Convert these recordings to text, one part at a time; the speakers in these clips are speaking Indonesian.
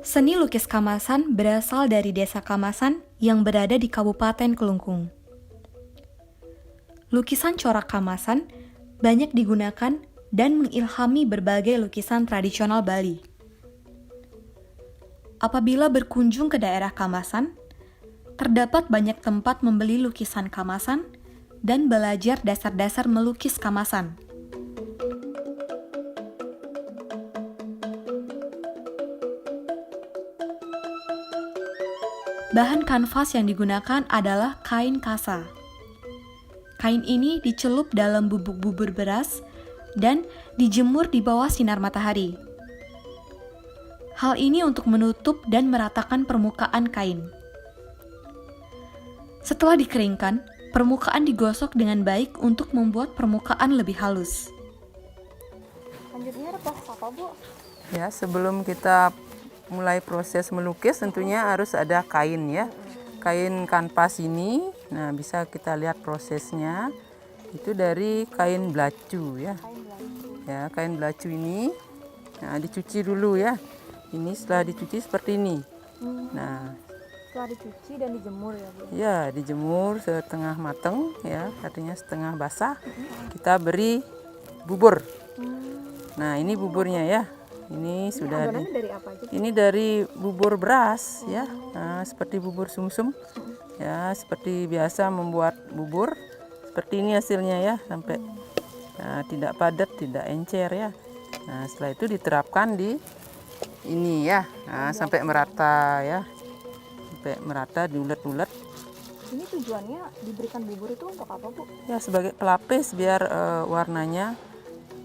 Seni lukis Kamasan berasal dari desa Kamasan yang berada di Kabupaten Kelungkung. Lukisan corak Kamasan banyak digunakan dan mengilhami berbagai lukisan tradisional Bali. Apabila berkunjung ke daerah Kamasan, terdapat banyak tempat membeli lukisan Kamasan dan belajar dasar-dasar melukis Kamasan. Bahan kanvas yang digunakan adalah kain kasa. Kain ini dicelup dalam bubuk bubur beras dan dijemur di bawah sinar matahari. Hal ini untuk menutup dan meratakan permukaan kain. Setelah dikeringkan, permukaan digosok dengan baik untuk membuat permukaan lebih halus. Lanjutnya repas apa, Bu? Ya, sebelum kita mulai proses melukis tentunya harus ada kain ya. Kain kanvas ini, nah bisa kita lihat prosesnya. Itu dari kain belacu ya. Ya, kain belacu ini nah dicuci dulu ya. Ini setelah dicuci seperti ini. Nah, Setelah dicuci dan dijemur ya, Bu? ya dijemur setengah mateng ya, artinya setengah basah. Kita beri bubur. Nah, ini buburnya ya. Ini sudah Adonannya dari apa aja? ini dari bubur beras ya. Nah, seperti bubur sumsum. Ya, seperti biasa membuat bubur. Seperti ini hasilnya ya, sampai tidak padat, tidak encer ya. Nah, setelah itu diterapkan di ini ya. Nah, sampai merata ya. Sampai merata, diulet-ulet. Ini tujuannya diberikan bubur itu untuk apa, Bu? Ya, sebagai pelapis biar warnanya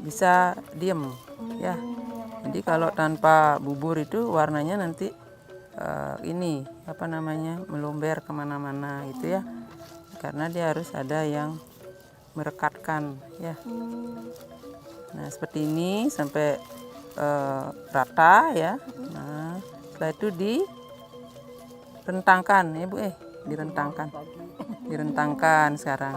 bisa diem ya. Jadi kalau tanpa bubur itu warnanya nanti ini apa namanya melumber kemana-mana gitu ya, karena dia harus ada yang merekatkan ya. Nah seperti ini sampai rata ya. Nah setelah itu direntangkan ya Bu, direntangkan sekarang.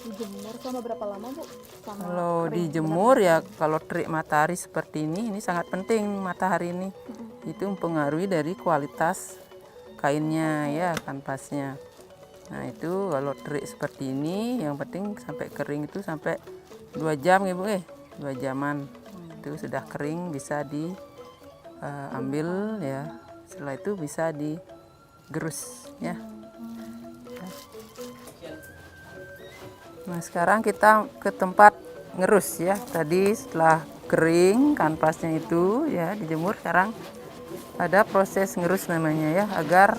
Dijemur selama berapa lama, Bu? Kalau dijemur ya, kalau terik matahari seperti ini sangat penting matahari ini. Itu mempengaruhi dari kualitas kainnya ya, kanvasnya. Nah itu kalau terik seperti ini, yang penting sampai kering itu sampai 2 jam ya Bu, 2 jaman. Itu sudah kering bisa diambil ya. Setelah itu bisa digerus ya. Nah sekarang kita ke tempat ngerus ya. Tadi setelah kering kanvasnya itu ya dijemur, sekarang ada proses ngerus namanya ya, agar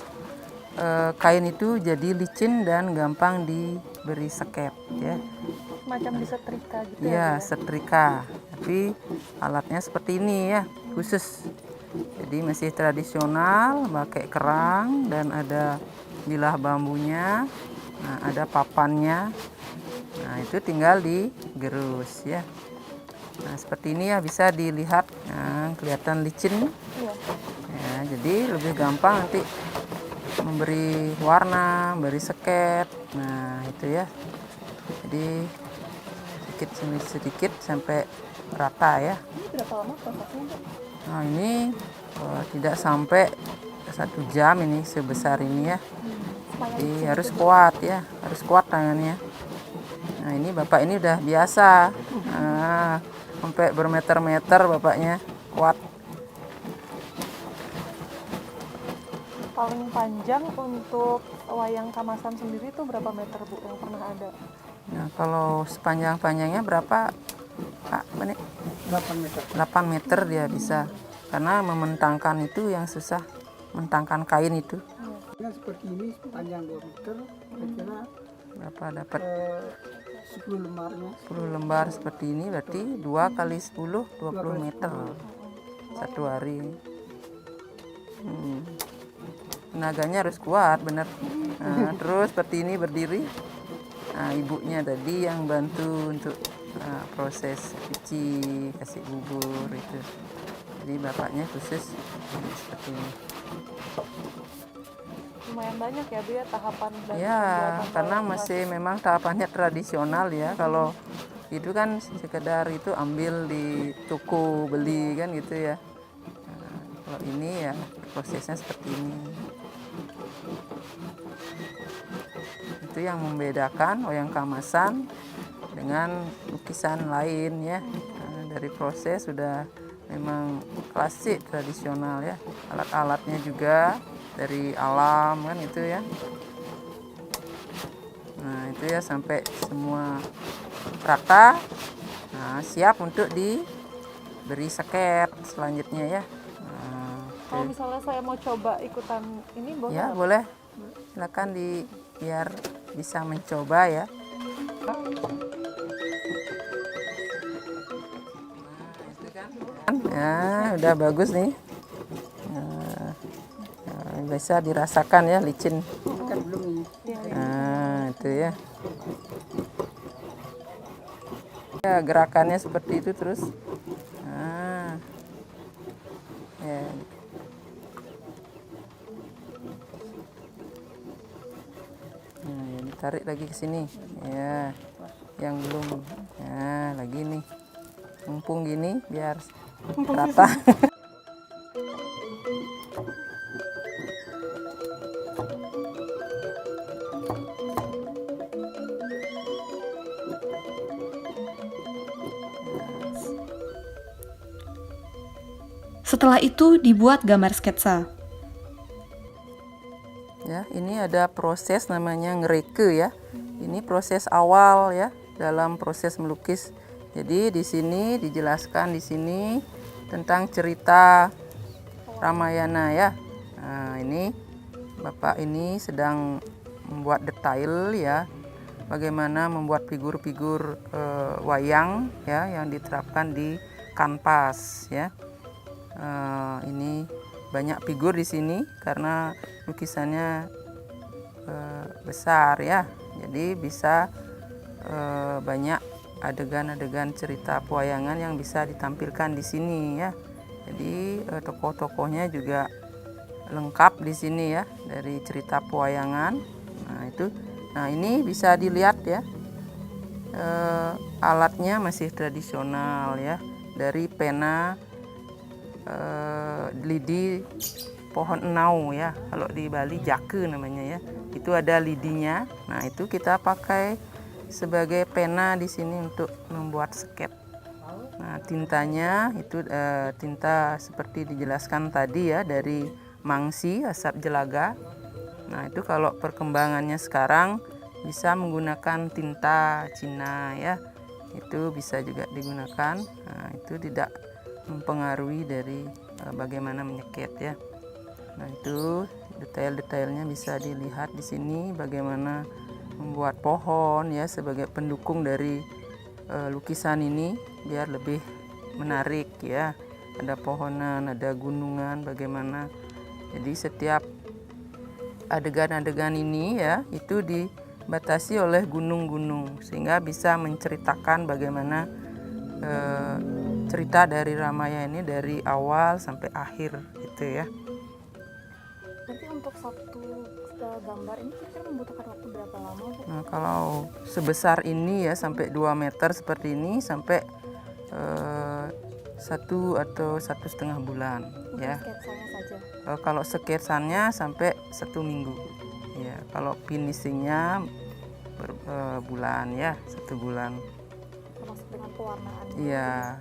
kain itu jadi licin dan gampang diberi seket ya. Macam disetrika gitu Ya setrika, tapi alatnya seperti ini ya, khusus. Jadi masih tradisional, pakai kerang dan ada bilah bambunya. Nah ada papannya. Nah itu tinggal digerus ya. Nah seperti ini ya, bisa dilihat, nah, kelihatan licin. Ya, jadi lebih gampang nanti memberi warna, memberi seket. Nah itu ya. Jadi sedikit demi sedikit sampai rata ya. Ini berapa lama prosesnya, Bu? Nah ini tidak sampai 1 jam ini sebesar ini ya. Jadi harus kuat ya, harus kuat tangannya. Nah ini bapak ini udah biasa, sampai bermeter-meter bapaknya, kuat. Paling panjang untuk wayang Kamasan sendiri itu berapa meter, Bu, yang pernah ada? Nah kalau sepanjang-panjangnya berapa Pak? 8 meter. 8 meter dia bisa, karena mementangkan itu yang susah, mentangkan kain itu. Ya, seperti ini panjang 2 meter, kira-kira Berapa dapat 10 lembarnya. 10 lembar seperti ini, berarti 2 kali 10, 20 meter satu hari. Tenaganya harus kuat bener. Nah, terus seperti ini berdiri. Nah, ibunya tadi yang bantu untuk proses cuci, kasih bubur itu. Jadi bapaknya khusus seperti ini. Lumayan banyak ya, Bu, ya, tahapan dari Ya, pembuatan karena wayang masih memang tahapannya tradisional ya. Kalau itu kan sekedar itu ambil di toko beli kan gitu ya. Nah, Kalau ini ya prosesnya seperti ini. Itu yang membedakan wayang kamasan dengan lukisan lain ya. Nah, dari proses sudah memang klasik tradisional ya. Alat-alatnya juga dari alam kan itu ya. Nah itu ya sampai semua rata. Nah siap untuk diberi seket selanjutnya ya. Nah, Kalau misalnya saya mau coba ikutan ini boleh ya nggak? boleh, silakan biar bisa mencoba ya. Nah, udah bagus nih. Nah, bisa dirasakan ya licin. Kan belum ini. Nah, itu ya. Ya, gerakannya seperti itu terus. Nah, ya. Nah, ditarik lagi ke sini. Ya, yang belum. Nah, lagi nih. Mumpung gini biar rata. Setelah itu dibuat gambar sketsa. Ya, ini ada proses namanya ngereke ya. Ini proses awal ya dalam proses melukis. Jadi di sini dijelaskan di sini tentang cerita Ramayana ya. Nah, ini Bapak ini sedang membuat detail ya. Bagaimana membuat figur-figur wayang ya yang diterapkan di kanvas ya. Ini banyak figur di sini karena lukisannya besar ya, jadi bisa banyak adegan-adegan cerita pewayangan yang bisa ditampilkan di sini ya. Jadi tokoh-tokohnya juga lengkap di sini ya dari cerita pewayangan. Nah itu, nah ini bisa dilihat ya, alatnya masih tradisional ya, dari pena lidi pohon enau ya, kalau di Bali jake namanya ya, itu ada lidinya. Nah itu kita pakai sebagai pena di sini untuk membuat sket. Nah tintanya itu tinta seperti dijelaskan tadi ya, dari mangsi asap jelaga. Nah itu kalau perkembangannya sekarang bisa menggunakan tinta Cina ya, itu bisa juga digunakan. Nah itu tidak mempengaruhi dari bagaimana menyeket ya. Nah itu detail-detailnya bisa dilihat di sini, bagaimana membuat pohon ya sebagai pendukung dari lukisan ini biar lebih menarik ya. Ada pohonan, ada gunungan, bagaimana. Jadi setiap adegan-adegan ini ya itu dibatasi oleh gunung-gunung sehingga bisa menceritakan bagaimana cerita dari Ramayana ini dari awal sampai akhir gitu ya. Nanti untuk satu gambar ini kira-kira membutuhkan waktu berapa lama, Bu? Nah kalau sebesar ini ya sampai 2 meter seperti ini sampai 1 atau 1,5 bulan ya. Sketsanya saja. Kalau sketsanya sampai 1 minggu ya. Kalau finishingnya bulan ya, 1 bulan. Termasuk dengan pewarnaan. Iya.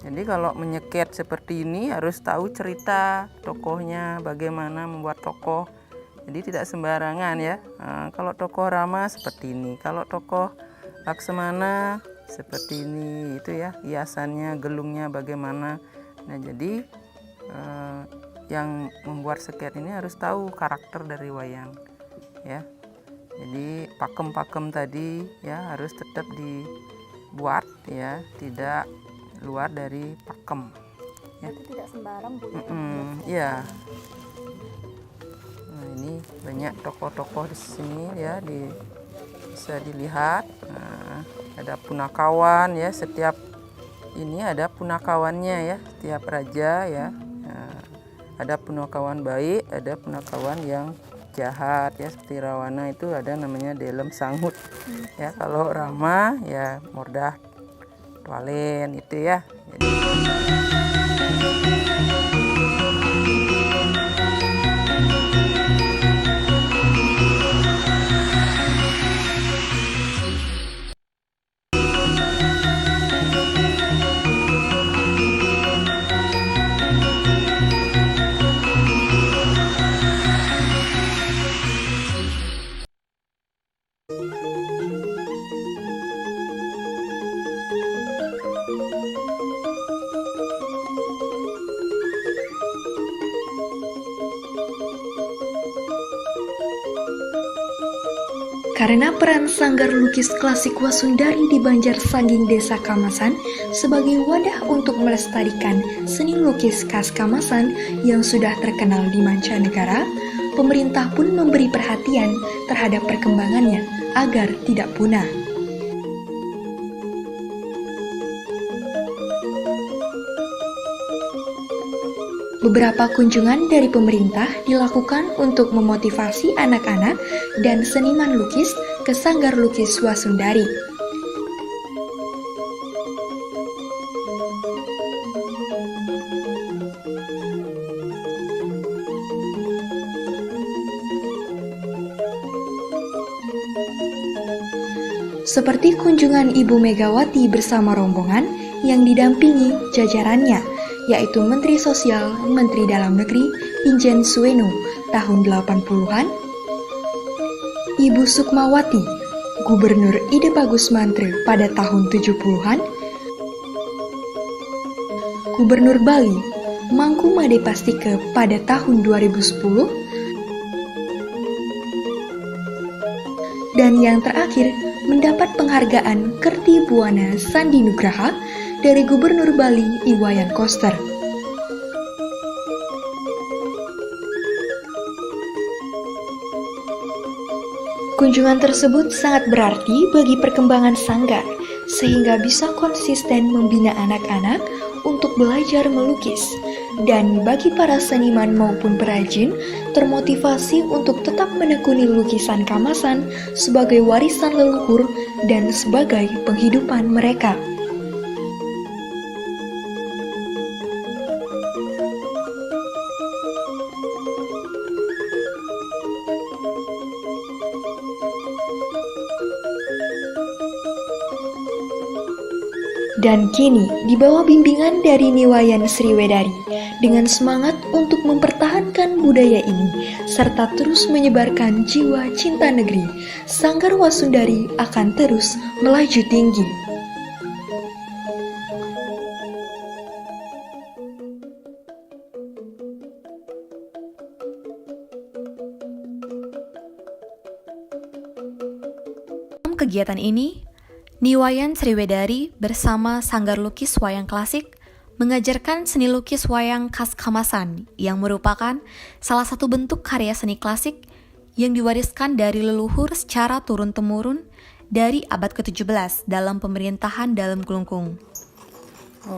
Jadi kalau menyeket seperti ini harus tahu cerita tokohnya, bagaimana membuat tokoh. Jadi tidak sembarangan ya. Nah, kalau tokoh Rama seperti ini, kalau tokoh Laksamana seperti ini, itu ya hiasannya, gelungnya bagaimana. Nah jadi yang membuat sket ini harus tahu karakter dari wayang ya. Jadi pakem-pakem tadi ya harus tetap dibuat ya, tidak luar dari pakem ya. Itu tidak sembarang, Bu. Iya. Nah, ini banyak tokoh-tokoh di sini ya, bisa dilihat. Nah, ada punakawan ya, setiap ini ada punakawannya ya, setiap raja ya. Nah, ada punakawan baik, ada punakawan yang jahat ya, seperti Rawana itu ada namanya Delem Sangut ya. Kalau Rama ya Mordah tualen itu ya. Jadi, Karena peran Sanggar Lukis Klasik Wasundari di Banjarsangging Desa Kamasan sebagai wadah untuk melestarikan seni lukis khas Kamasan yang sudah terkenal di mancanegara, pemerintah pun memberi perhatian terhadap perkembangannya agar tidak punah. Beberapa kunjungan dari pemerintah dilakukan untuk memotivasi anak-anak dan seniman lukis ke Sanggar Lukis Wasundari. Seperti kunjungan Ibu Megawati bersama rombongan yang didampingi jajarannya, yaitu Menteri Sosial, Menteri Dalam Negeri, Injen Suweno tahun 80-an, Ibu Sukmawati, Gubernur Ide Bagus Mantre pada tahun 70-an, Gubernur Bali, Mangku Made Pastike pada tahun 2010, dan yang terakhir mendapat penghargaan Kerti Buana Sandi Nugraha dari Gubernur Bali Iwayan Koster. Kunjungan tersebut sangat berarti bagi perkembangan Sanggar, sehingga bisa konsisten membina anak-anak untuk belajar melukis, dan bagi para seniman maupun perajin termotivasi untuk tetap menekuni lukisan Kamasan sebagai warisan leluhur dan sebagai penghidupan mereka. Dan kini, di bawah bimbingan dari Niwayan Sriwedari, dengan semangat untuk mempertahankan budaya ini, serta terus menyebarkan jiwa cinta negeri, Sanggar Wasundari akan terus melaju tinggi. Dalam kegiatan ini, Niwayan Sriwedari bersama Sanggar Lukis Wayang Klasik mengajarkan seni lukis wayang khas Kamasan yang merupakan salah satu bentuk karya seni klasik yang diwariskan dari leluhur secara turun-temurun dari abad ke-17 dalam pemerintahan Dalem Klungkung.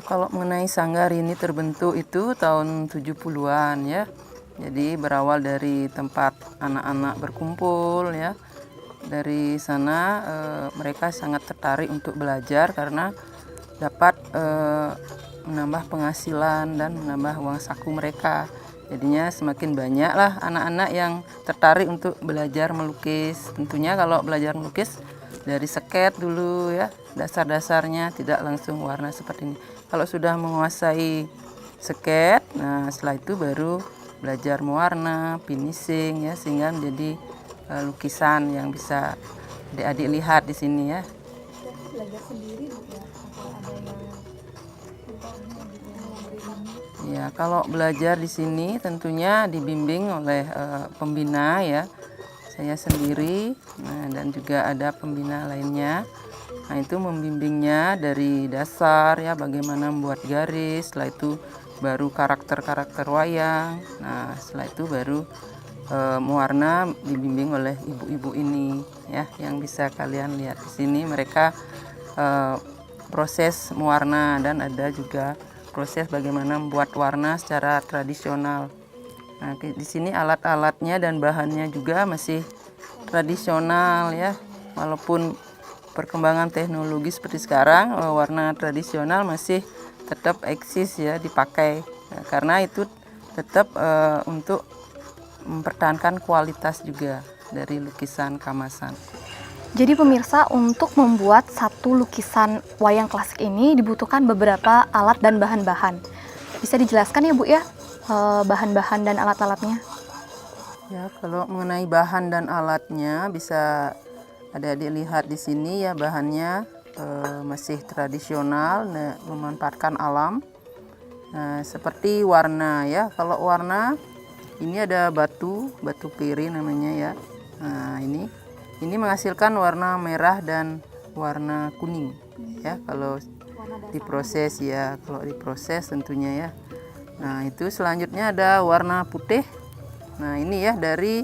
kalau mengenai sanggar ini terbentuk itu tahun 70-an ya. Jadi berawal dari tempat anak-anak berkumpul ya. Dari sana mereka sangat tertarik untuk belajar karena dapat menambah penghasilan dan menambah uang saku mereka. Jadinya semakin banyaklah anak-anak yang tertarik untuk belajar melukis. Tentunya kalau belajar melukis dari sket dulu ya, dasar-dasarnya, tidak langsung warna seperti ini. Kalau sudah menguasai sket, nah setelah itu baru belajar mewarna, finishing ya, sehingga menjadi lukisan yang bisa adik-adik lihat di sini ya. Belajar sendiri ya, atau ada yang Ya, kalau belajar di sini tentunya dibimbing oleh pembina ya, saya sendiri, dan juga ada pembina lainnya. Nah itu membimbingnya dari dasar ya, bagaimana membuat garis, setelah itu baru karakter-karakter wayang. Nah setelah itu baru mewarna dibimbing oleh ibu-ibu ini ya, yang bisa kalian lihat di sini. Mereka proses mewarna dan ada juga proses bagaimana membuat warna secara tradisional. Nah, di sini alat-alatnya dan bahannya juga masih tradisional ya, walaupun perkembangan teknologi seperti sekarang, warna tradisional masih tetap eksis ya dipakai. Karena itu tetap untuk mempertahankan kualitas juga dari lukisan Kamasan. Jadi pemirsa, untuk membuat satu lukisan wayang klasik ini dibutuhkan beberapa alat dan bahan-bahan. Bisa dijelaskan ya Bu ya, bahan-bahan dan alat-alatnya? Ya, kalau mengenai bahan dan alatnya bisa adik-adik lihat di sini ya, bahannya masih tradisional, memanfaatkan alam. Nah, seperti warna ya. Kalau warna ini ada batu piri namanya ya. Nah, ini menghasilkan warna merah dan warna kuning ya kalau diproses ya, kalau diproses tentunya ya. Nah, itu selanjutnya ada warna putih. Nah, ini ya dari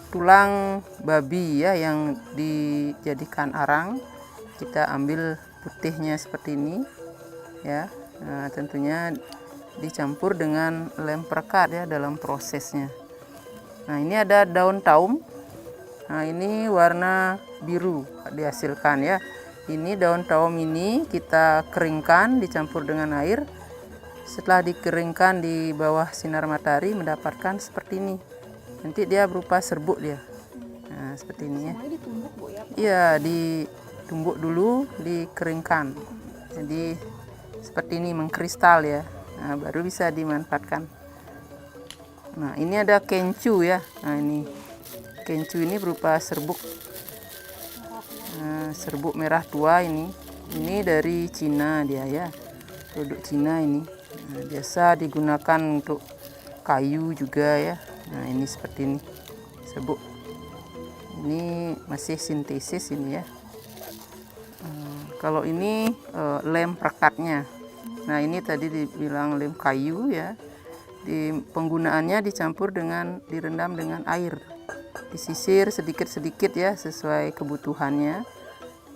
tulang babi ya yang dijadikan arang. Kita ambil putihnya seperti ini ya. Nah, tentunya dicampur dengan lem perekat ya dalam prosesnya. Nah, ini ada daun taum. Nah, ini warna biru dihasilkan ya. Ini daun taum ini kita keringkan dicampur dengan air. Setelah dikeringkan di bawah sinar matahari mendapatkan seperti ini. Nanti dia berupa serbuk dia. Nah, seperti ini ya. Semuanya ditumbuk Bu ya? Iya, ditumbuk dulu, dikeringkan. Jadi seperti ini mengkristal ya. Nah, baru bisa dimanfaatkan. Nah, ini ada kencu ya. Nah, ini kencu ini berupa serbuk. Nah, serbuk merah tua ini. Ini dari Cina dia ya. Produk Cina ini. Nah, biasa digunakan untuk kayu juga ya. Nah, ini seperti ini. Serbuk. Ini masih sintesis ini ya. Kalau ini lem perekatnya. Nah, ini tadi dibilang lem kayu ya. Penggunaannya dicampur direndam dengan air. Disisir sedikit-sedikit ya sesuai kebutuhannya.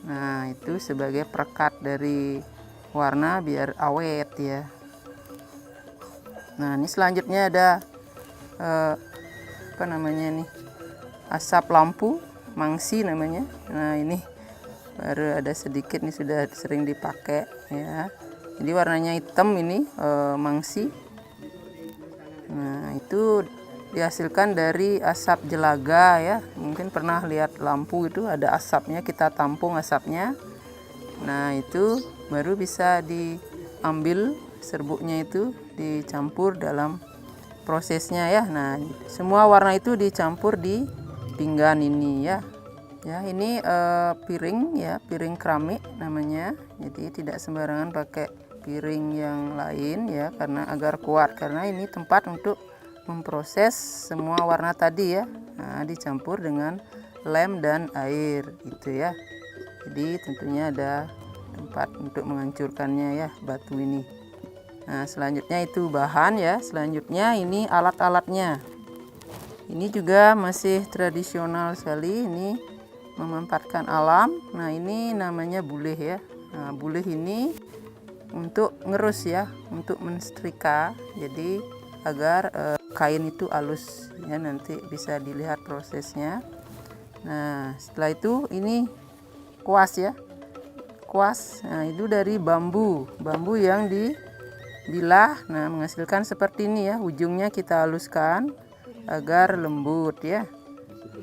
Nah, itu sebagai perekat dari warna biar awet ya. Nah, ini selanjutnya ada apa namanya nih? Asap lampu, mangsi namanya. Nah, ini baru ada sedikit nih, sudah sering dipakai ya. Jadi warnanya hitam ini mangsi. Nah, itu dihasilkan dari asap jelaga ya. Mungkin pernah lihat lampu itu ada asapnya, kita tampung asapnya. Nah, itu baru bisa diambil serbuknya itu dicampur dalam prosesnya ya. Nah, semua warna itu dicampur di pinggan ini ya. Ya, ini piring ya, piring keramik namanya. Jadi tidak sembarangan pakai piring yang lain ya, karena agar kuat, karena ini tempat untuk memproses semua warna tadi ya. Nah, dicampur dengan lem dan air itu ya. Jadi tentunya ada tempat untuk menghancurkannya ya, batu ini. Nah, selanjutnya itu bahan ya. Selanjutnya ini alat-alatnya. Ini juga masih tradisional sekali, ini memanfaatkan alam. Nah, ini namanya bulih ya. Nah, bulih ini untuk ngerus ya, untuk mensetrika. Jadi agar kain itu halus ya, nanti bisa dilihat prosesnya. Nah, setelah itu ini kuas ya. Kuas. Nah, itu dari bambu yang dibilah. Nah, menghasilkan seperti ini ya. Ujungnya kita haluskan agar lembut ya.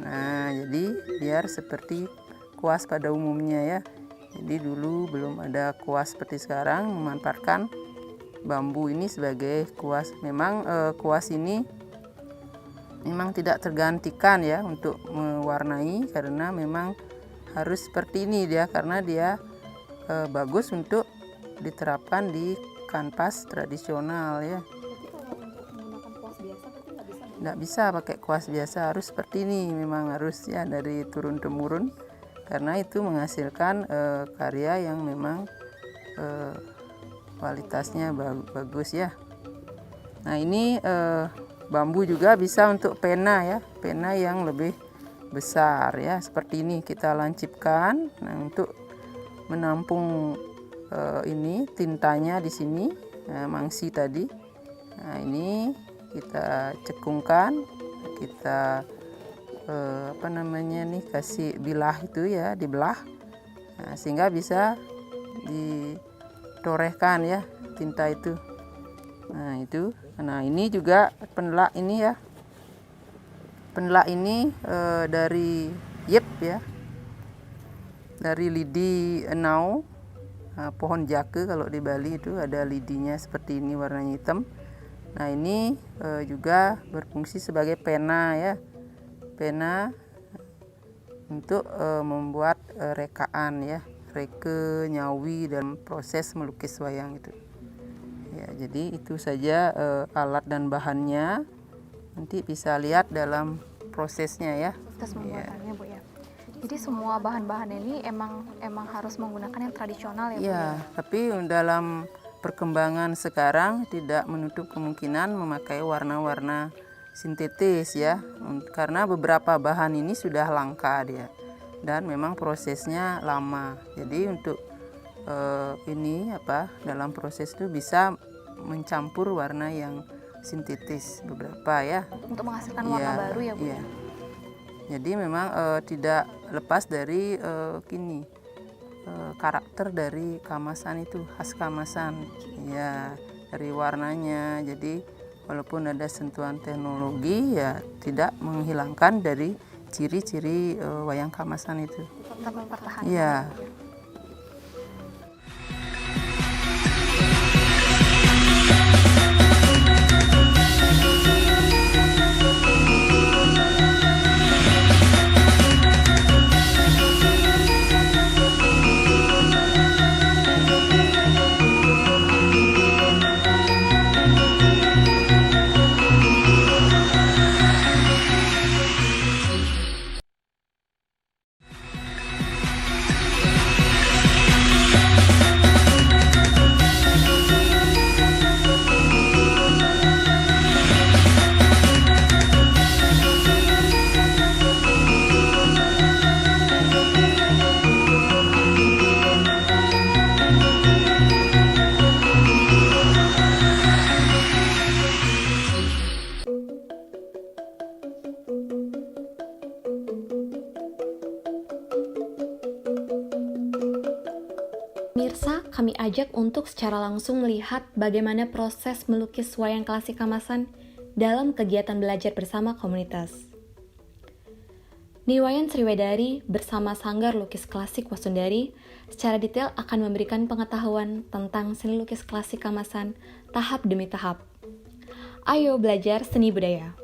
Nah, jadi biar seperti kuas pada umumnya ya. Jadi dulu belum ada kuas seperti sekarang, memanfaatkan bambu ini sebagai kuas. Memang kuas ini memang tidak tergantikan ya untuk mewarnai, karena memang harus seperti ini dia, karena dia bagus untuk diterapkan di kanvas tradisional ya. Nggak bisa pakai kuas biasa, harus seperti ini, memang harus ya, dari turun temurun, karena itu menghasilkan karya yang memang kualitasnya bagus ya. Nah, ini bambu juga bisa untuk pena ya, pena yang lebih besar ya, seperti ini kita lancipkan. Nah, untuk menampung ini tintanya di sini, mangsi tadi. Nah, ini kita cekungkan, kita apa namanya nih, kasih bilah itu ya, dibelah. Nah, sehingga bisa ditorehkan ya tinta itu. Nah itu, nah ini juga penelak ini ya. Penelak ini dari yep ya, dari lidi enau, pohon jake kalau di Bali itu ada lidinya seperti ini warnanya hitam. Nah ini juga berfungsi sebagai pena ya, pena untuk membuat rekaan ya, reke, nyawi dalam proses melukis wayang itu. Ya, jadi itu saja alat dan bahannya. Nanti bisa lihat dalam prosesnya ya. Proses pembuatannya Bu ya. Jadi semua bahan-bahan ini emang harus menggunakan yang tradisional ya Bu Ya, ya. tapi dalam perkembangan sekarang tidak menutup kemungkinan memakai warna-warna sintetis ya. Karena beberapa bahan ini sudah langka dia. Dan memang prosesnya lama. Jadi untuk dalam proses itu bisa mencampur warna yang sintetis beberapa ya. Untuk menghasilkan warna baru ya Bu. Iya. Jadi memang tidak lepas dari karakter dari kamasan itu, khas kamasan ya, dari warnanya. Jadi walaupun ada sentuhan teknologi ya tidak menghilangkan dari ciri-ciri wayang kamasan itu. Tetap mempertahankan. Iya. Pemirsa, kami ajak untuk secara langsung melihat bagaimana proses melukis wayang klasik Kamasan dalam kegiatan belajar bersama komunitas. Niwayan Sriwedari bersama Sanggar Lukis Klasik Wasundari secara detail akan memberikan pengetahuan tentang seni lukis klasik Kamasan tahap demi tahap. Ayo belajar seni budaya.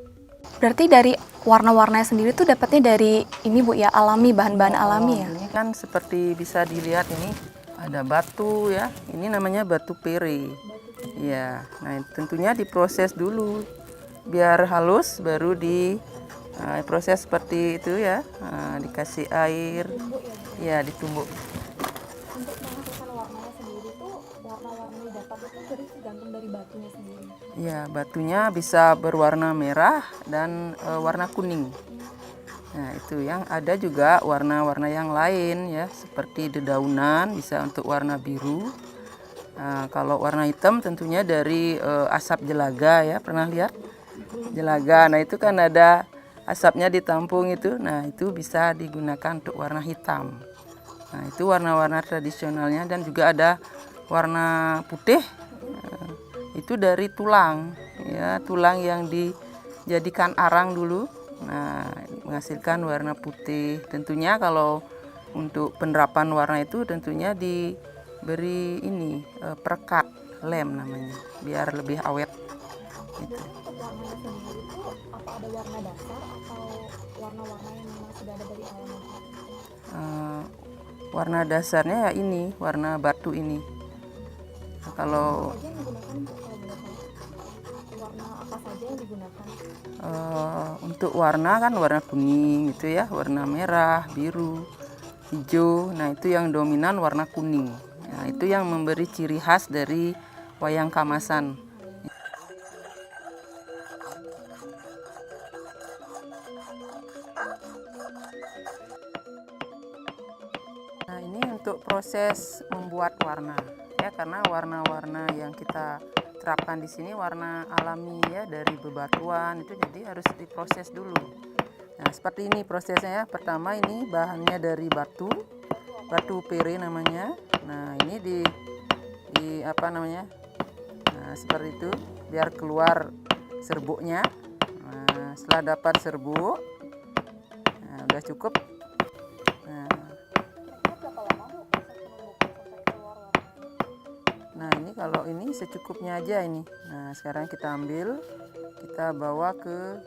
Berarti dari warna-warnanya sendiri tuh dapatnya dari ini Bu ya, alami, bahan-bahan alami ya. Ini kan seperti bisa dilihat ini ada batu ya. Ini namanya batu pere. Ya, nah tentunya diproses dulu biar halus, baru proses seperti itu ya. Nah, dikasih air, ya ditumbuk. Untuk menghasilkan warnanya sendiri tuh warna-warna yang dapat itu jadi tergantung dari batunya sendiri. Ya, batunya bisa berwarna merah dan warna kuning. Nah, itu yang ada juga warna-warna yang lain ya, seperti dedaunan bisa untuk warna biru. Nah, kalau warna hitam tentunya dari asap jelaga ya, pernah lihat? Jelaga. Nah, itu kan ada asapnya ditampung itu. Nah, itu bisa digunakan untuk warna hitam. Nah, itu warna-warna tradisionalnya, dan juga ada warna putih. Itu dari tulang ya, tulang yang dijadikan arang dulu. Nah, menghasilkan warna putih. Tentunya kalau untuk penerapan warna itu tentunya diberi ini perekat lem namanya, biar lebih awet. Gitu. Warnanya sendiri itu apa ada warna dasar atau warna-warna yang memang sudah ada dari awal? Warna dasarnya ya ini, warna batu ini. Nah, kalau Warna apa saja yang digunakan? untuk warna kan warna kuning itu ya, warna merah, biru, hijau. Nah, itu yang dominan warna kuning. Nah, itu yang memberi ciri khas dari wayang Kamasan. Nah, ini untuk proses membuat warna ya, karena warna-warna yang kita terapkan di sini warna alami ya, dari bebatuan itu, jadi harus diproses dulu. Nah, seperti ini prosesnya ya. Pertama ini bahannya dari batu. batu pere namanya. Nah, ini di apa namanya? Nah, seperti itu biar keluar serbuknya. Nah, setelah dapat serbuk, nah, udah cukup. Nah, ini kalau ini secukupnya aja ini. Nah, sekarang kita ambil, kita bawa ke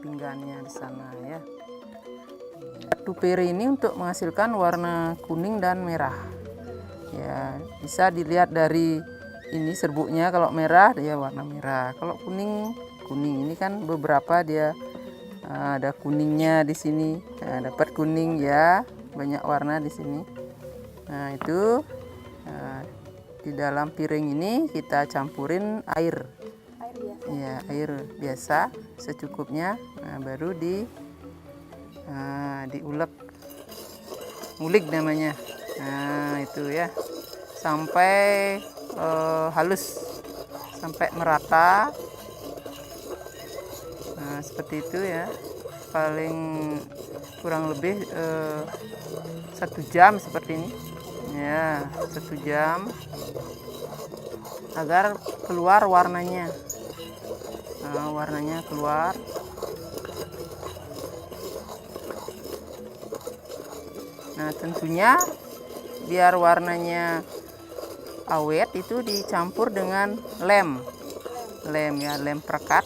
pinggannya di sana ya. Batu pere ini untuk menghasilkan warna kuning dan merah. Ya, bisa dilihat dari ini serbuknya, kalau merah dia warna merah, kalau kuning kuning. Ini kan beberapa dia ada kuningnya di sini. Nah, dapat kuning ya, banyak warna di sini. Nah, itu di dalam piring ini kita campurin air. Ya, air biasa secukupnya. Nah, baru diulek, ngulik namanya. Nah, itu ya, sampai halus, sampai merata. Nah, seperti itu ya, paling kurang lebih 1 jam seperti ini ya, 1 jam agar keluar warnanya. Nah, warnanya keluar. Nah, tentunya biar warnanya awet itu dicampur dengan lem ya, lem perekat.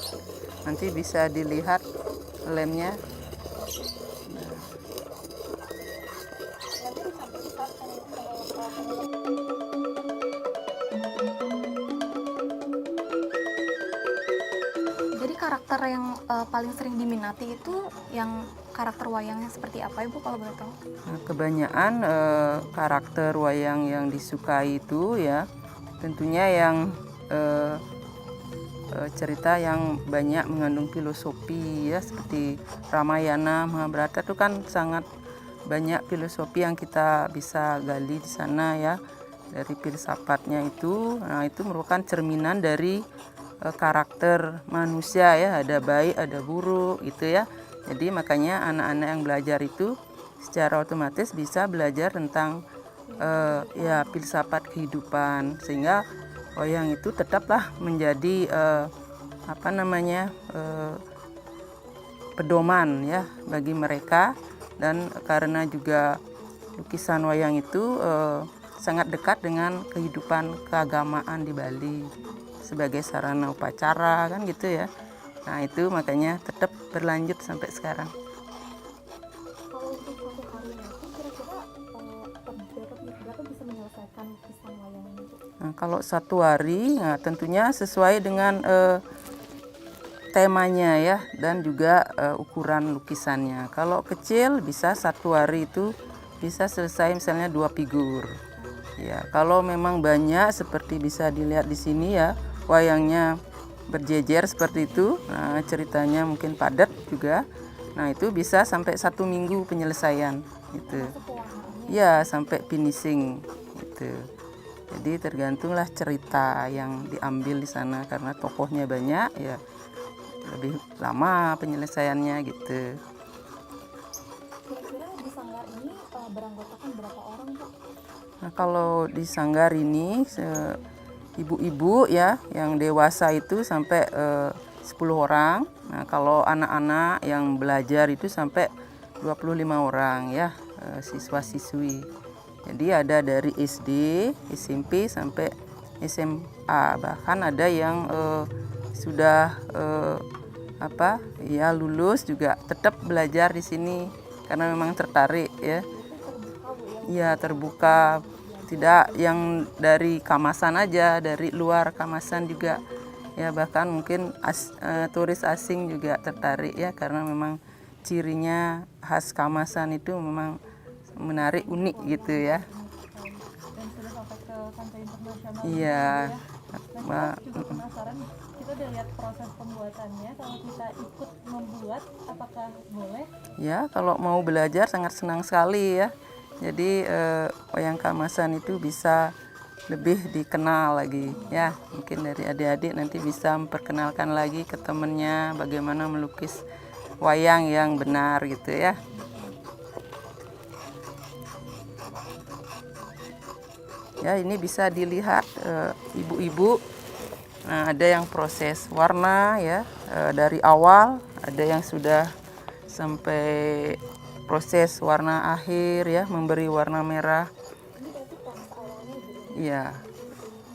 Nanti bisa dilihat lemnya. Jadi karakter yang paling sering diminati itu yang karakter wayangnya seperti apa Ibu kalau boleh tahu? Nah, kebanyakan karakter wayang yang disukai itu ya tentunya yang cerita yang banyak mengandung filosofi ya, seperti Ramayana, Mahabharata itu kan sangat banyak filosofi yang kita bisa gali di sana ya, dari filsafatnya itu. Nah, itu merupakan cerminan dari karakter manusia ya, ada baik ada buruk gitu ya. Jadi makanya anak-anak yang belajar itu secara otomatis bisa belajar tentang ya filsafat kehidupan, sehingga wayang itu tetaplah menjadi pedoman ya bagi mereka. Dan karena juga lukisan wayang itu sangat dekat dengan kehidupan keagamaan di Bali sebagai sarana upacara kan gitu ya. Nah, itu makanya tetap berlanjut sampai sekarang. Kalau untuk satu harinya itu kira-kira berapa bisa menyelesaikan lukisan wayang ini? Nah, kalau satu hari, nah, tentunya sesuai dengan temanya ya, dan juga ukuran lukisannya. Kalau kecil bisa satu hari itu bisa selesai misalnya 2 figur. Ya, kalau memang banyak seperti bisa dilihat di sini ya, wayangnya berjejer seperti itu. Nah, ceritanya mungkin padat juga. Nah, itu bisa sampai 1 minggu penyelesaian gitu. Ya, sampai finishing gitu. Jadi tergantunglah cerita yang diambil di sana, karena tokohnya banyak ya, lebih lama penyelesaiannya gitu. Kira-kira di sanggar ini beranggotakan berapa orang Bu? Nah, kalau di sanggar ini ibu-ibu ya yang dewasa itu sampai 10 orang. Nah, kalau anak-anak yang belajar itu sampai 25 orang ya, siswa-siswi. Jadi ada dari SD, SMP sampai SMA, bahkan ada yang sudah lulus juga tetap belajar di sini karena memang tertarik ya. Ya, terbuka, tidak yang dari Kamasan aja, dari luar Kamasan juga ya, bahkan mungkin turis asing juga tertarik ya, karena memang cirinya khas Kamasan itu memang menarik, unik gitu ya. Dan sudah sampai ke kancah internasional. Iya. Nah, kita juga penasaran, kita udah lihat proses pembuatannya. Kalau kita ikut membuat, apakah boleh? Ya, kalau mau belajar sangat senang sekali ya. Jadi wayang Kamasan itu bisa lebih dikenal lagi ya. Mungkin dari adik-adik nanti bisa memperkenalkan lagi ke temennya bagaimana melukis wayang yang benar gitu ya. Ya, ini bisa dilihat ibu-ibu. Nah, ada yang proses warna ya dari awal, ada yang sudah sampai proses warna akhir ya, memberi warna merah. Iya,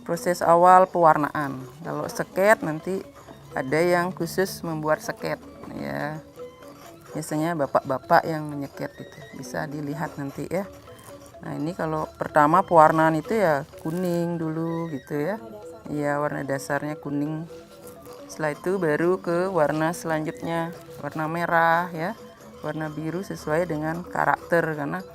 proses awal pewarnaan. Kalau seket nanti ada yang khusus membuat seket ya. Biasanya bapak-bapak yang menyeket itu. Bisa dilihat nanti ya. Nah, ini kalau pertama pewarnaan itu ya kuning dulu gitu ya. Iya, warna dasarnya kuning. Setelah itu baru ke warna selanjutnya, warna merah ya. Warna biru sesuai dengan karakter, karena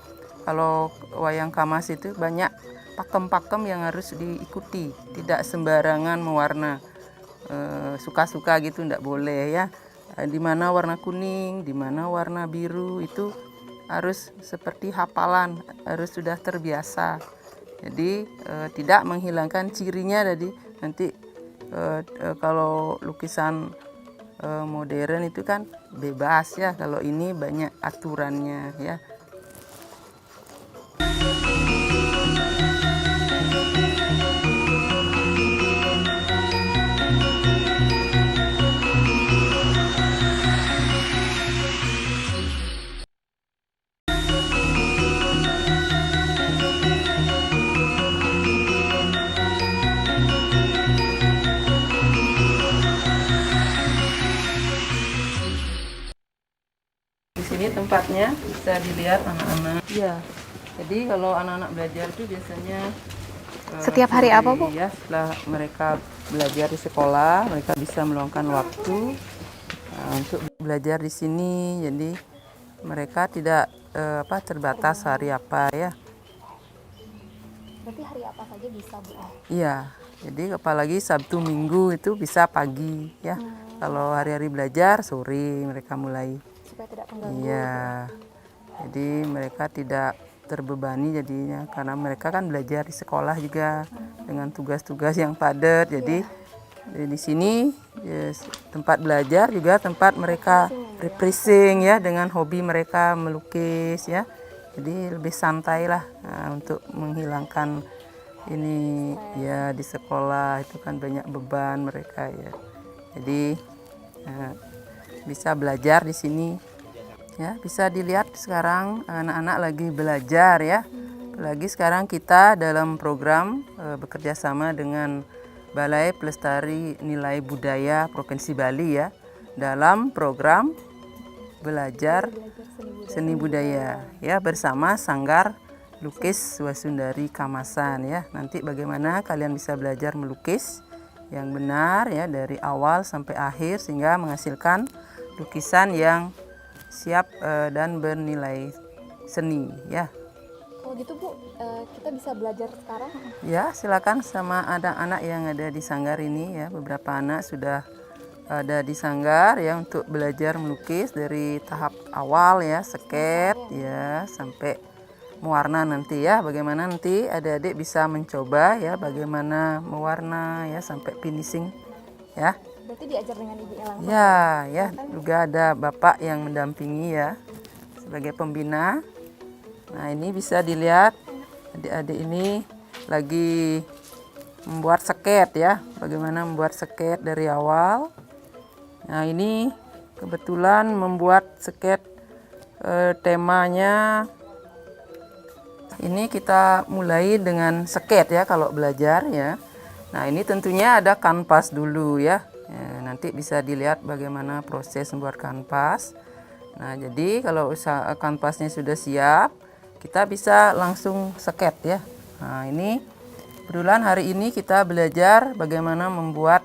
kalau wayang kamas itu banyak pakem-pakem yang harus diikuti, tidak sembarangan mewarna suka-suka gitu, tidak boleh ya. Di mana warna kuning, di mana warna biru itu harus seperti hafalan, harus sudah terbiasa. Jadi tidak menghilangkan cirinya. Jadi nanti kalau lukisan modern itu kan bebas ya, kalau ini banyak aturannya ya. Di sini tempatnya bisa dilihat anak-anak. Iya. Jadi kalau anak-anak belajar itu biasanya Setiap hari apa, Bu? Ya, setelah mereka belajar di sekolah, mereka bisa meluangkan waktu untuk belajar di sini. Jadi mereka tidak terbatas hari apa ya. Berarti hari apa saja bisa, Bu? Iya. Jadi apalagi Sabtu Minggu itu bisa pagi ya. Kalau hari-hari belajar sore mereka mulai. Supaya tidak mengganggu. Iya. Jadi mereka tidak terbebani jadinya, karena mereka kan belajar di sekolah juga dengan tugas-tugas yang padat. Jadi di sini tempat belajar juga tempat mereka refreshing ya, dengan hobi mereka melukis ya. Jadi lebih santai lah untuk menghilangkan ini ya, di sekolah itu kan banyak beban mereka ya. Jadi bisa belajar di sini. Ya, bisa dilihat sekarang anak-anak lagi belajar ya. Apalagi sekarang kita dalam program bekerja sama dengan Balai Pelestari Nilai Budaya Provinsi Bali ya, dalam program belajar seni budaya ya, bersama Sanggar Lukis Wasundari Kamasan ya. Nanti bagaimana kalian bisa belajar melukis yang benar ya, dari awal sampai akhir, sehingga menghasilkan lukisan yang siap dan bernilai seni ya. Kalau gitu, Bu, kita bisa belajar sekarang? Ya, silakan sama anak-anak yang ada di sanggar ini ya. Beberapa anak sudah ada di sanggar ya untuk belajar melukis dari tahap awal ya, sket ya, sampai mewarna nanti ya. Bagaimana nanti adik-adik bisa mencoba ya, bagaimana mewarna ya sampai finishing ya. Berarti diajar dengan ibunya langsung? Ya, ya, juga ada bapak yang mendampingi ya sebagai pembina. Nah, ini bisa dilihat adik-adik ini lagi membuat sket ya, bagaimana membuat sket dari awal. Nah, ini kebetulan membuat sket temanya. Ini kita mulai dengan sket ya kalau belajar ya. Nah, ini tentunya ada kanvas dulu ya. Nanti bisa dilihat bagaimana proses membuat kanvas. Nah, jadi kalau kanvasnya sudah siap, kita bisa langsung sket ya. Nah, ini kebetulan hari ini kita belajar bagaimana membuat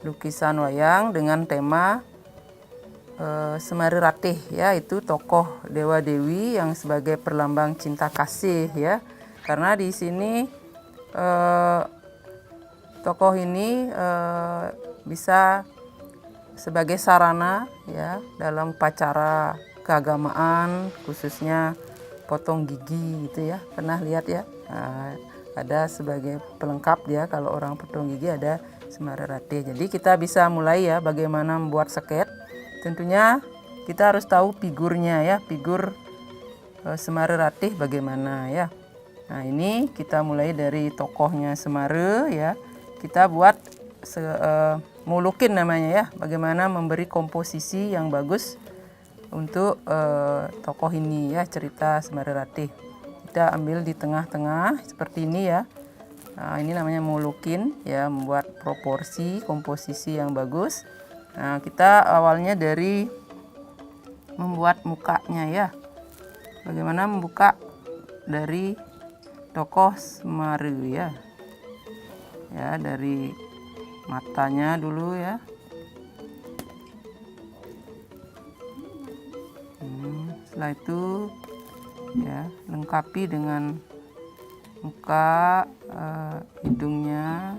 lukisan wayang dengan tema Semari Ratih ya, itu tokoh Dewa Dewi yang sebagai perlambang cinta kasih ya. Karena di sini tokoh ini bisa sebagai sarana ya dalam upacara keagamaan, khususnya potong gigi gitu ya. Pernah lihat ya? Nah, ada sebagai pelengkap dia, kalau orang potong gigi ada Semari Ratih. Jadi kita bisa mulai ya bagaimana membuat sket. Tentunya kita harus tahu figurnya ya, figur Semari Ratih bagaimana ya. Nah, ini kita mulai dari tokohnya Semare ya. Kita buat mulukin namanya ya. Bagaimana memberi komposisi yang bagus untuk tokoh ini ya, cerita Semare Ratih. Kita ambil di tengah-tengah seperti ini ya. Nah, ini namanya mulukin ya, membuat proporsi komposisi yang bagus. Nah, kita awalnya dari membuat mukanya ya. Bagaimana membuka dari tokoh Semare ya. Ya, dari matanya dulu ya. Setelah itu ya, lengkapi dengan muka, hidungnya.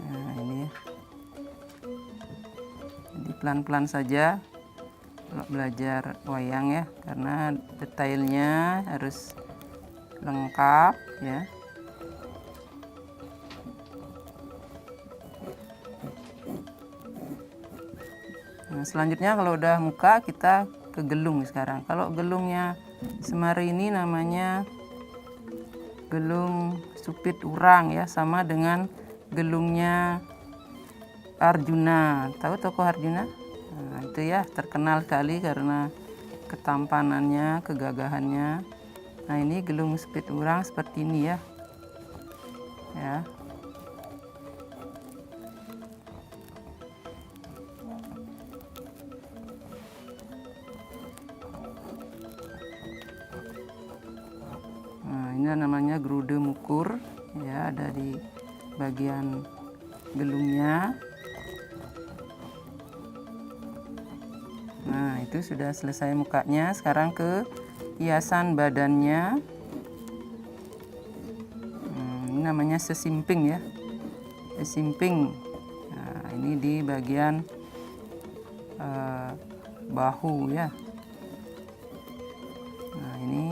Nah, ini jadi pelan-pelan saja kalau belajar wayang ya, karena detailnya harus lengkap ya. Nah, selanjutnya kalau udah muka, kita ke gelung sekarang. Kalau gelungnya Semare ini namanya gelung supit urang ya, sama dengan gelungnya Arjuna. Tahu tokoh Arjuna? Nah, itu ya, terkenal sekali karena ketampanannya, kegagahannya. Nah, ini gelung supit urang seperti ini ya. Ya. Nah, ini namanya grude mukur ya, ada di bagian gelungnya. Nah, itu sudah selesai mukanya. Sekarang ke hiasan badannya. Ini namanya sesimping ya, sesimping. Nah, ini di bagian bahu ya. Nah, ini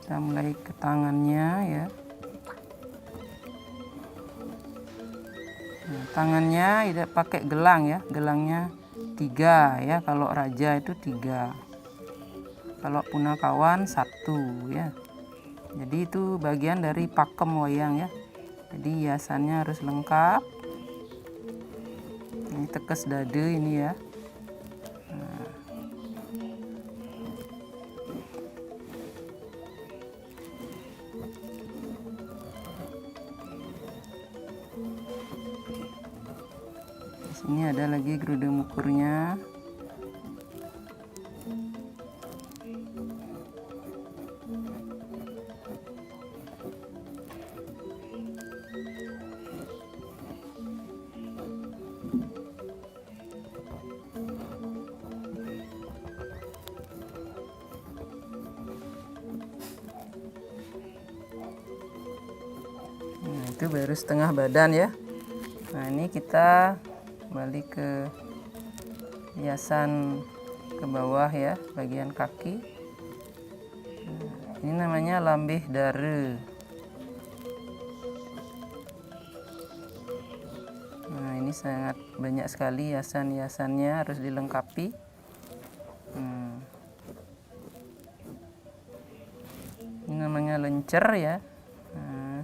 kita mulai ke tangannya ya. Nah, tangannya tidak pakai gelang ya, gelangnya 3 ya. Kalau raja itu 3, kalau punakawan 1 ya. Jadi itu bagian dari pakem wayang ya. Jadi hiasannya harus lengkap. Ini tekes dade ini ya. Di sini ada lagi grude mukurnya. Nah, itu baru setengah badan ya. Nah, ini kita kembali ke hiasan ke bawah ya, bagian kaki. Nah, ini namanya lambih dare. Nah, ini sangat banyak sekali hiasan-hiasannya, harus dilengkapi. Ini namanya lencer ya. Nah,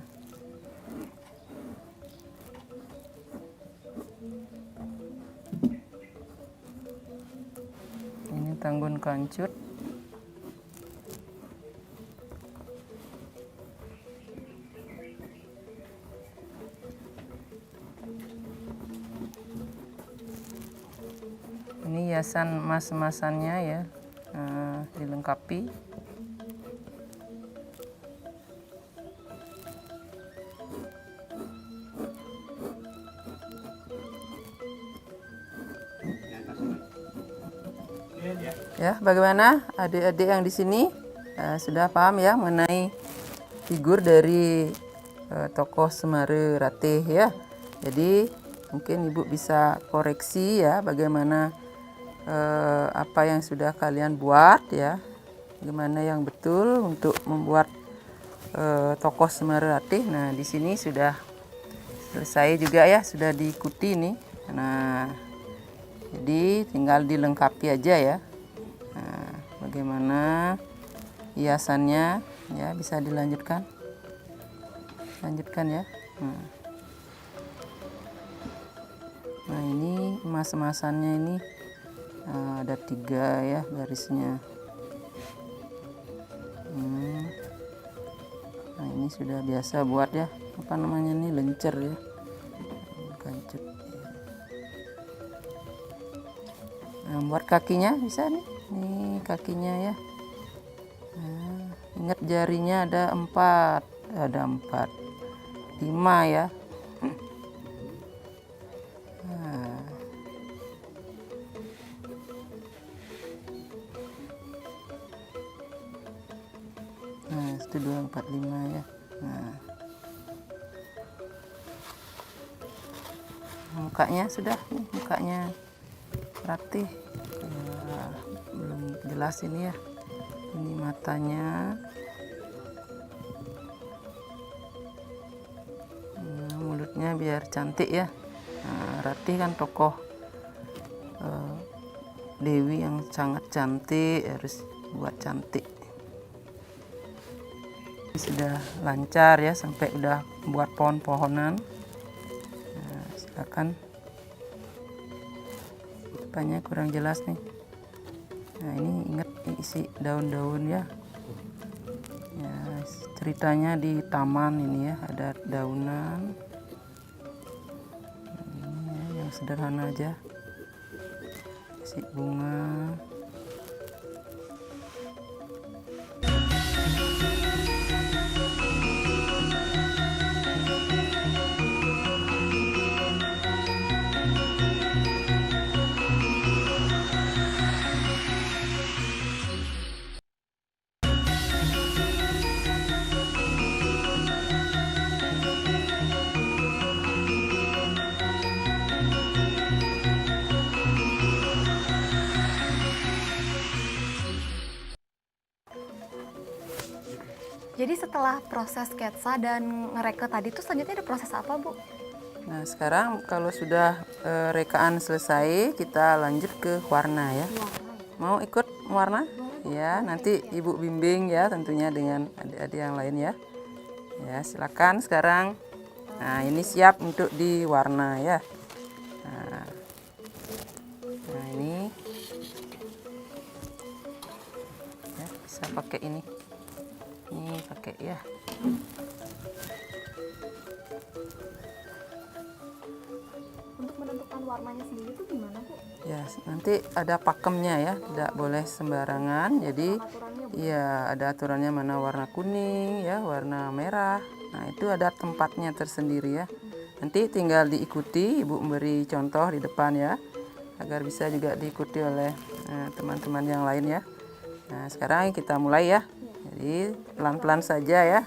ini tanggun kancut. Ini hiasan emas-emasannya ya, dilengkapi. Ya, bagaimana adik-adik yang di sini sudah paham ya mengenai figur dari tokoh Semare Ratih ya. Jadi mungkin Ibu bisa koreksi ya, bagaimana apa yang sudah kalian buat ya, bagaimana yang betul untuk membuat tokoh Semare Ratih. Nah, di sini sudah selesai juga ya, sudah diikuti nih. Nah, Jadi tinggal dilengkapi aja ya. Nah, bagaimana hiasannya ya, bisa dilanjutkan. Lanjutkan ya. Nah, ini emas-emasannya ini ada 3 ya garisnya. Nah, ini sudah biasa buat ya, apa namanya nih, lencer ya, kancut. Nah, buat kakinya bisa nih, kakinya ya. Nah, ingat jarinya ada 4, 5 ya. Nah, 1, 2, 4, 5 ya. Nah, mukanya sudah, mukanya rapih. Ya, belum jelas ini ya. Ini matanya. Mulutnya biar cantik ya. Nah, Rati kan tokoh Dewi yang sangat cantik, harus buat cantik. Sudah lancar ya, sampai udah buat pohon-pohonan. Nah, silakan. Depannya kurang jelas nih. Nah, ini ingat isi daun-daun ya. Ya, ceritanya di taman ini ya, ada daunan. Ini ya, yang sederhana aja. Isi bunga. Jadi setelah proses sketsa dan ngereka tadi itu selanjutnya ada proses apa, Bu? Nah, sekarang kalau sudah rekaan selesai, kita lanjut ke warna ya. Mau ikut warna? Ya, nanti Ibu bimbing ya, tentunya dengan adik-adik yang lain ya. Ya, silakan sekarang. Nah, ini siap untuk diwarna ya. Nah, ini ya, bisa pakai ini. Ini pakai ya. Untuk menentukan warnanya sendiri itu gimana, Bu? Ya, nanti ada pakemnya ya, tidak boleh sembarangan. Jadi ya ada aturannya, mana warna kuning ya, warna merah. Nah, itu ada tempatnya tersendiri ya. Nanti tinggal diikuti, Ibu memberi contoh di depan ya, agar bisa juga diikuti oleh teman-teman yang lain ya. Nah, sekarang kita mulai ya. Jadi pelan-pelan saja ya.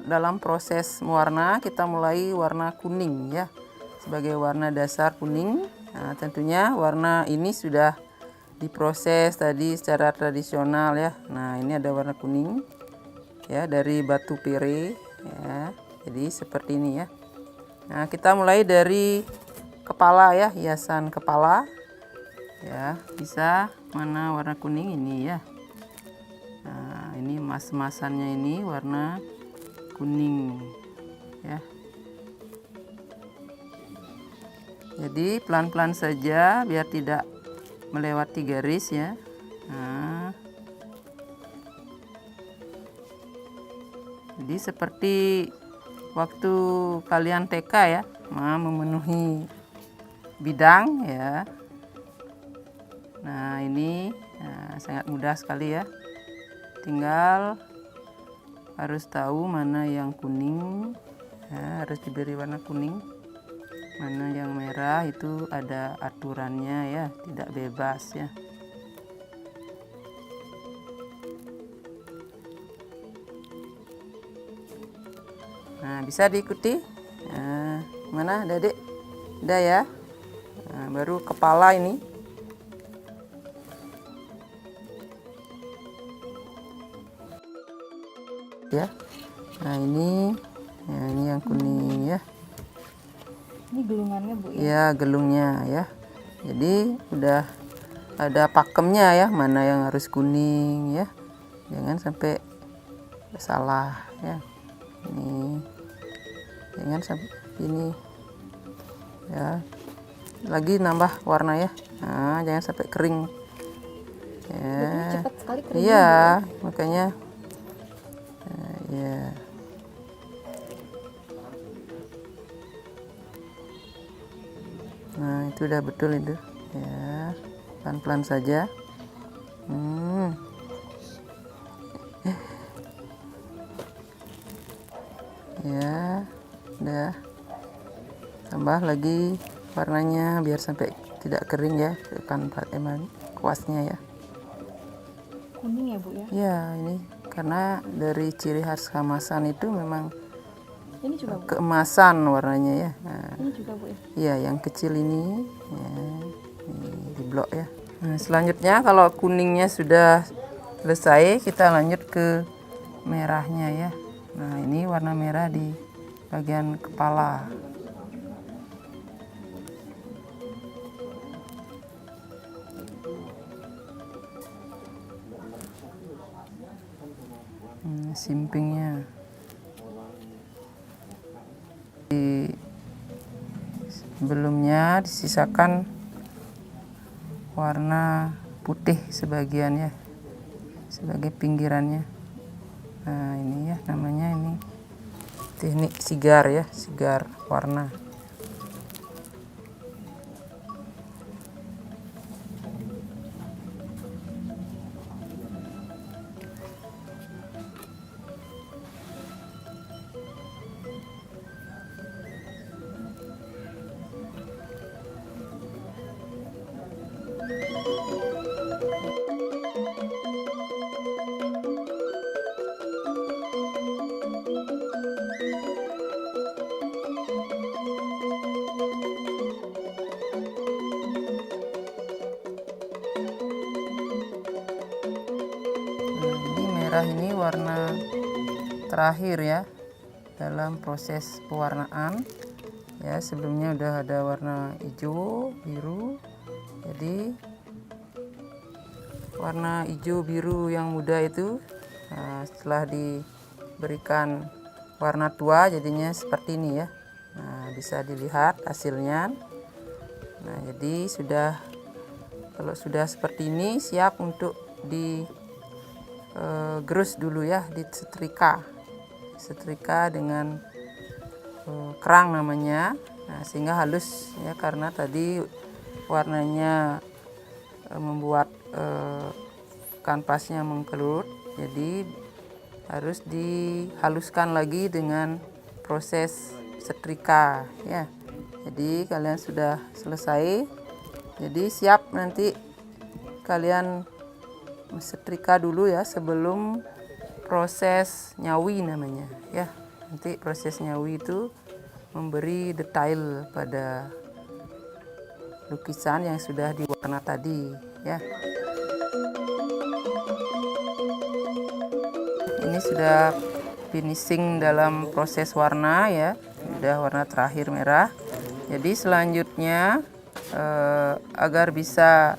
Dalam proses mewarna, kita mulai warna kuning ya, sebagai warna dasar kuning. Nah, tentunya warna ini sudah diproses tadi secara tradisional ya. Nah, ini ada warna kuning ya, dari batu pire ya. Jadi seperti ini ya. Nah, kita mulai dari kepala ya, hiasan kepala ya. Bisa mana warna kuning ini ya. Nah, ini emas-emasannya ini warna kuning ya. Jadi pelan-pelan saja biar tidak melewati garis ya. Nah, jadi seperti waktu kalian TK ya, memenuhi bidang ya. Nah, ini sangat mudah sekali ya. Tinggal harus tahu mana yang kuning ya, harus diberi warna kuning. Mana yang merah itu ada aturannya ya, tidak bebas ya. Nah, bisa diikuti. Nah, mana Adik? Udah ya. Nah, baru kepala ini. Ya. Nah, ini yang kuning ya. Ini gelungannya, Bu ya? Ya, gelungnya ya. Jadi udah ada pakemnya ya, mana yang harus kuning ya, jangan sampai salah ya. Ini jangan sampai ini ya, lagi nambah warna ya. Nah, jangan sampai kering ya. Cepat sekali kering. Iya, makanya ya. Nah, itu udah betul itu ya, pelan-pelan saja. Ya, udah. Tambah lagi warnanya biar sampai tidak kering ya, tekan emang kuasnya ya. Kuning ya Bu ya. Ya, ini karena dari ciri khas Kamasan itu memang Ini juga Bu. keemasan warnanya ya. Nah, Ini juga Bu ya. iya, yang kecil ini ya, ini di blok ya. Nah, selanjutnya kalau kuningnya sudah selesai, kita lanjut ke merahnya ya. Nah, ini warna merah di bagian kepala. Simpingnya. Sebelumnya disisakan warna putih sebagian ya, sebagai pinggirannya. Nah, ini ya namanya ini teknik sigar ya, sigar warna. Ini merah ini warna terakhir ya dalam proses pewarnaan ya. Sebelumnya udah ada warna hijau biru, jadi warna hijau biru yang muda itu setelah diberikan warna tua jadinya seperti ini ya. Nah, bisa dilihat hasilnya. Nah, jadi kalau sudah seperti ini siap untuk gerus dulu ya, setrika dengan kerang namanya. Nah, sehingga halus ya, karena tadi warnanya membuat kanvasnya mengkerut, jadi harus dihaluskan lagi dengan proses setrika ya. Jadi kalian sudah selesai, jadi siap nanti kalian setrika dulu ya sebelum proses nyawi namanya ya. Nanti proses nyawi itu memberi detail pada lukisan yang sudah diwarna tadi ya. Ini sudah finishing dalam proses warna ya, sudah warna terakhir merah. Jadi selanjutnya agar bisa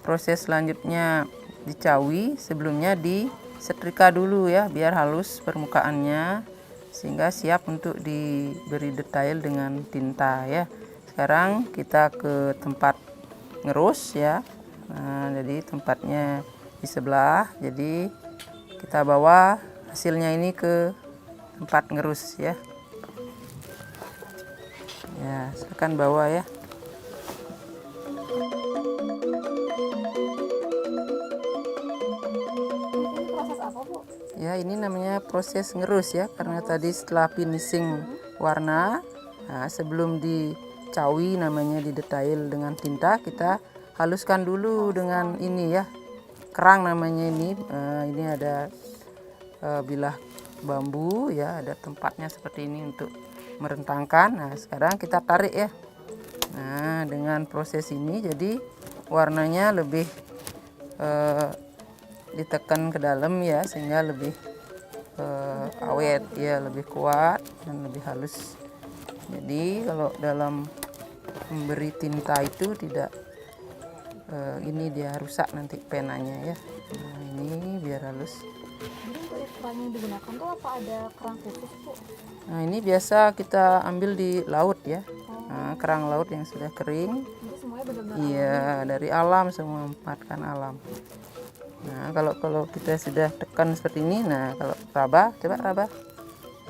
proses selanjutnya dicawi, sebelumnya disetrika dulu ya, biar halus permukaannya sehingga siap untuk diberi detail dengan tinta ya. Sekarang kita ke tempat ngerus ya. Nah, jadi tempatnya di sebelah, jadi kita bawa hasilnya ini ke tempat ngerus ya. Ya, silakan bawa ya. Ya, ini namanya proses ngerus ya, karena tadi setelah finishing warna, nah, sebelum dicawi namanya didetail dengan tinta, kita haluskan dulu dengan ini ya, kerang namanya ini. Ini ada bilah bambu ya, ada tempatnya seperti ini untuk merentangkan. Nah, sekarang kita tarik ya. Nah, dengan proses ini jadi warnanya lebih ditekan ke dalam ya, sehingga lebih awet ya, lebih kuat dan lebih halus. Jadi kalau dalam memberi tinta itu tidak ini dia rusak nanti penanya ya. Nah, ini biar halus. Jadi untuk kerang yang digunakan tuh apa ada kerang khusus, Bu? Nah, ini biasa kita ambil di laut ya. Nah, kerang laut yang sudah kering. Jadi semuanya benar-benar Iya, dari alam semua, manfaatkan alam. Nah, kalau kita sudah tekan seperti ini, nah kalau raba, coba raba.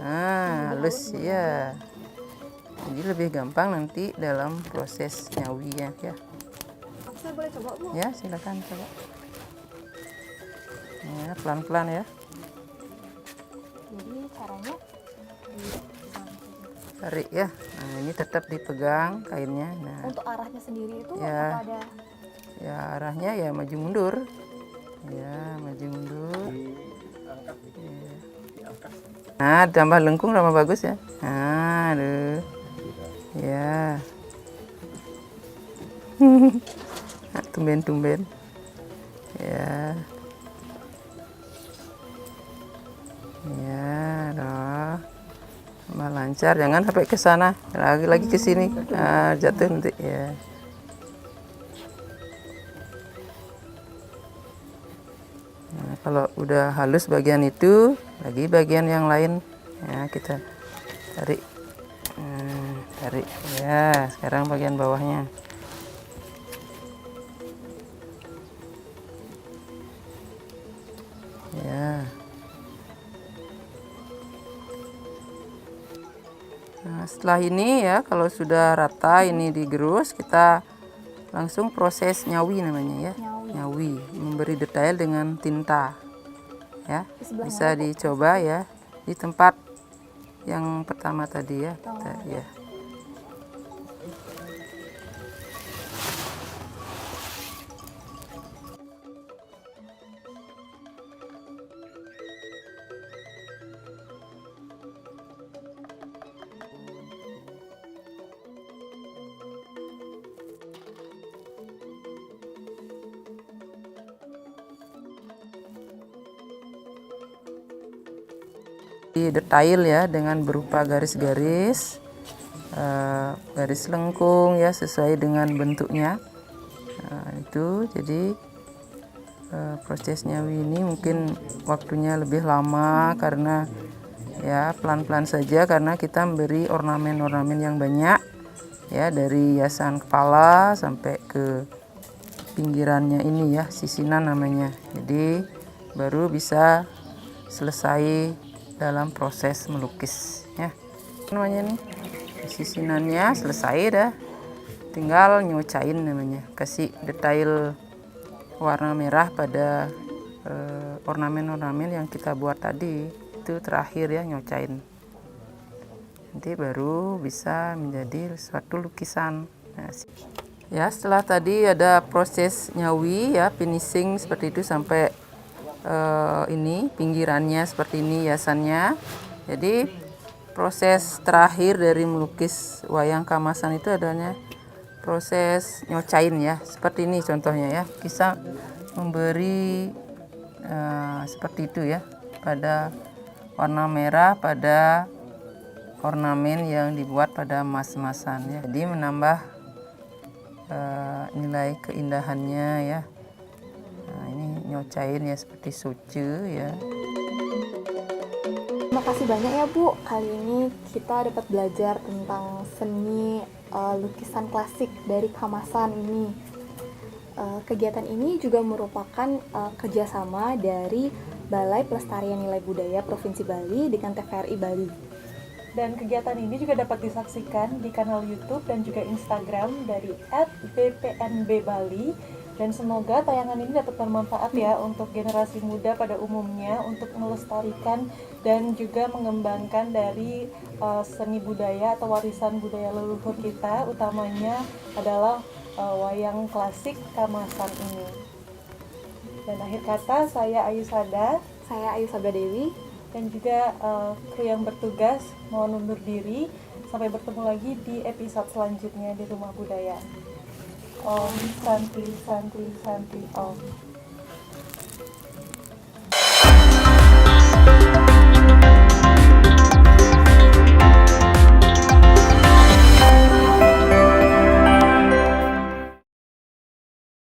Nah, halus ya. Jadi lebih gampang nanti dalam proses nyawinya ya. Saya boleh coba, Bu? Ya, silakan coba. Ya, pelan-pelan ya. Jadi caranya Tarik ya. Nah, ini tetap dipegang kainnya. Nah, untuk arahnya sendiri itu Ya. apakah ada ya arahnya ya maju mundur. Ya, maju mundur. Ya. Nah, tambah lengkung tambah bagus ya. Nah, aduh. Ya. Nah, tumben-tumben. Ya. Ya, dah. Tambah lancar, jangan sampai ke sana. Lagi ke sini. Ah, jatuh nanti ya. Nah, kalau udah halus bagian itu, lagi bagian yang lain ya kita tarik. Tarik ya. Sekarang bagian bawahnya. Ya. Nah, setelah ini ya, kalau sudah rata ini digerus, kita langsung proses nyawi namanya ya. Nyawi, memberi detail dengan tinta. Ya, bisa dicoba ya di tempat yang pertama tadi ya. Ya. Detail ya dengan berupa garis-garis, garis lengkung ya sesuai dengan bentuknya. Nah, itu jadi proses nyawi ini mungkin waktunya lebih lama karena ya pelan-pelan saja karena kita memberi ornamen-ornamen yang banyak ya dari hiasan kepala sampai ke pinggirannya ini ya, sisinan namanya. Jadi baru bisa selesai dalam proses melukis ya. Namanya nih sisinannya selesai dah, tinggal nyocain namanya, kasih detail warna merah pada ornamen-ornamen yang kita buat tadi. Itu terakhir ya, nyocain, nanti baru bisa menjadi suatu lukisan. Nah, ya setelah tadi ada proses nyawi ya, finishing seperti itu sampai ini pinggirannya seperti ini hiasannya. Jadi proses terakhir dari melukis wayang kamasan itu adanya proses nyocain ya, seperti ini contohnya ya. Bisa memberi seperti itu ya, pada warna merah pada ornamen yang dibuat pada emas-emasan ya. Jadi menambah nilai keindahannya ya. Nah, ini nyocain ya seperti suci ya. Terima kasih banyak ya Bu. Kali ini kita dapat belajar tentang seni lukisan klasik dari kamasan ini. Kegiatan ini juga merupakan kerjasama dari Balai Pelestarian Nilai Budaya Provinsi Bali dengan TVRI Bali. Dan kegiatan ini juga dapat disaksikan di kanal YouTube dan juga Instagram dari @bpnbbali. Dan semoga tayangan ini dapat bermanfaat ya untuk generasi muda pada umumnya untuk melestarikan dan juga mengembangkan dari seni budaya atau warisan budaya leluhur kita, utamanya adalah wayang klasik kamasan ini. Dan akhir kata, saya Ayu Sada, Saya Ayu Sabda Dewi. dan juga kru yang bertugas mohon undur diri. Sampai bertemu lagi di episode selanjutnya di Rumah Budaya. Om Santi Santi Santi Om.